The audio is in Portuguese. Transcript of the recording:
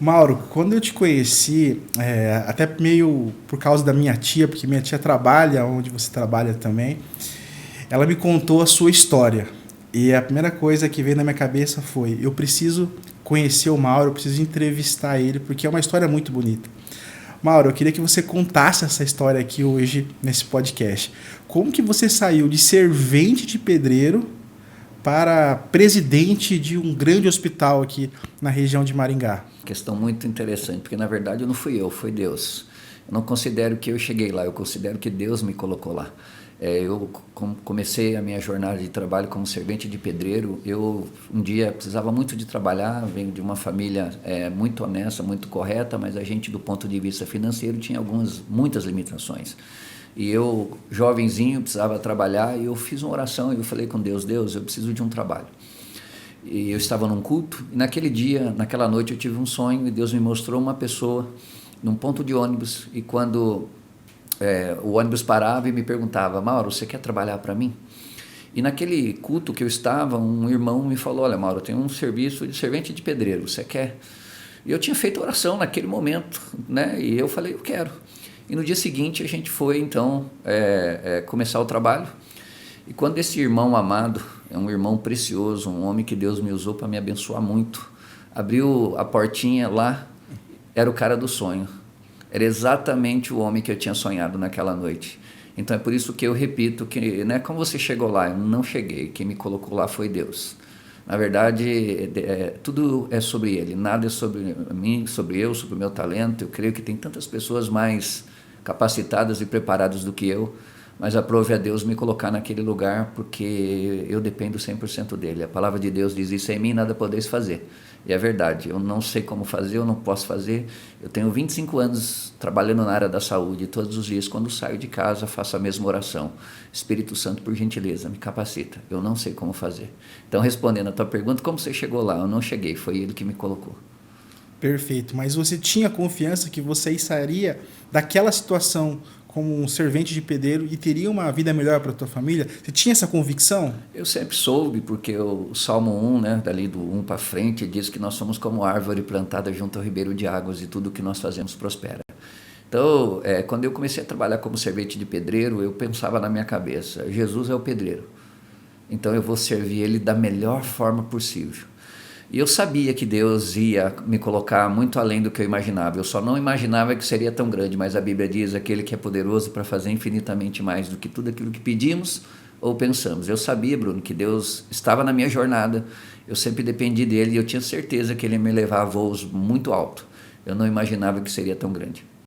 Mauro, quando eu te conheci, até meio por causa da minha tia, porque minha tia trabalha onde você trabalha também, ela me contou a sua história. E a primeira coisa que veio na minha cabeça foi: eu preciso conhecer o Mauro, eu preciso entrevistar ele, porque é uma história muito bonita. Mauro, eu queria que você contasse essa história aqui hoje nesse podcast. Como que você saiu de servente de pedreiro para presidente de um grande hospital aqui na região de Maringá? Questão muito interessante, porque na verdade não fui eu, foi Deus. Eu não considero que eu cheguei lá, eu considero que Deus me colocou lá. Eu comecei a minha jornada de trabalho como servente de pedreiro. Eu um dia precisava muito de trabalhar, venho de uma família muito honesta, muito correta, mas a gente do ponto de vista financeiro tinha muitas limitações. E eu, jovenzinho, precisava trabalhar e eu fiz uma oração e eu falei com Deus: Deus, eu preciso de um trabalho. E eu estava num culto e naquele dia, naquela noite eu tive um sonho e Deus me mostrou uma pessoa num ponto de ônibus e quando o ônibus parava e me perguntava: Mauro, você quer trabalhar para mim? E naquele culto que eu estava, um irmão me falou: olha, Mauro, eu tenho um serviço de servente de pedreiro, você quer? E eu tinha feito oração naquele momento, né? E eu falei: eu quero. E no dia seguinte a gente foi então começar o trabalho. E quando esse irmão amado, é um irmão precioso, um homem que Deus me usou para me abençoar muito, abriu a portinha lá, era o cara do sonho. Era exatamente o homem que eu tinha sonhado naquela noite. Então é por isso que eu repito que, né, como você chegou lá, eu não cheguei, quem me colocou lá foi Deus. Na verdade, tudo é sobre Ele, nada é sobre mim, sobre eu, sobre o meu talento. Eu creio que tem tantas pessoas mais capacitadas e preparadas do que eu, mas aprove a Deus me colocar naquele lugar porque eu dependo 100% dEle. A palavra de Deus diz isso: em mim nada podeis fazer. E é verdade, eu não sei como fazer, eu não posso fazer. Eu tenho 25 anos trabalhando na área da saúde, todos os dias quando saio de casa faço a mesma oração: Espírito Santo, por gentileza, me capacita, eu não sei como fazer. Então, respondendo a tua pergunta, como você chegou lá? Eu não cheguei, foi Ele que me colocou. Perfeito, mas você tinha confiança que você sairia daquela situação como um servente de pedreiro e teria uma vida melhor para a tua família? Você tinha essa convicção? Eu sempre soube, porque o Salmo 1, né, dali do 1 para frente, diz que nós somos como árvore plantada junto ao ribeiro de águas e tudo que nós fazemos prospera. Então, quando eu comecei a trabalhar como servente de pedreiro, eu pensava na minha cabeça: Jesus é o pedreiro, então eu vou servir Ele da melhor forma possível. E eu sabia que Deus ia me colocar muito além do que eu imaginava. Eu só não imaginava que seria tão grande, mas a Bíblia diz: aquele que é poderoso para fazer infinitamente mais do que tudo aquilo que pedimos ou pensamos. Eu sabia, Bruno, que Deus estava na minha jornada, eu sempre dependi dEle e eu tinha certeza que Ele ia me levar a voos muito altos. Eu não imaginava que seria tão grande.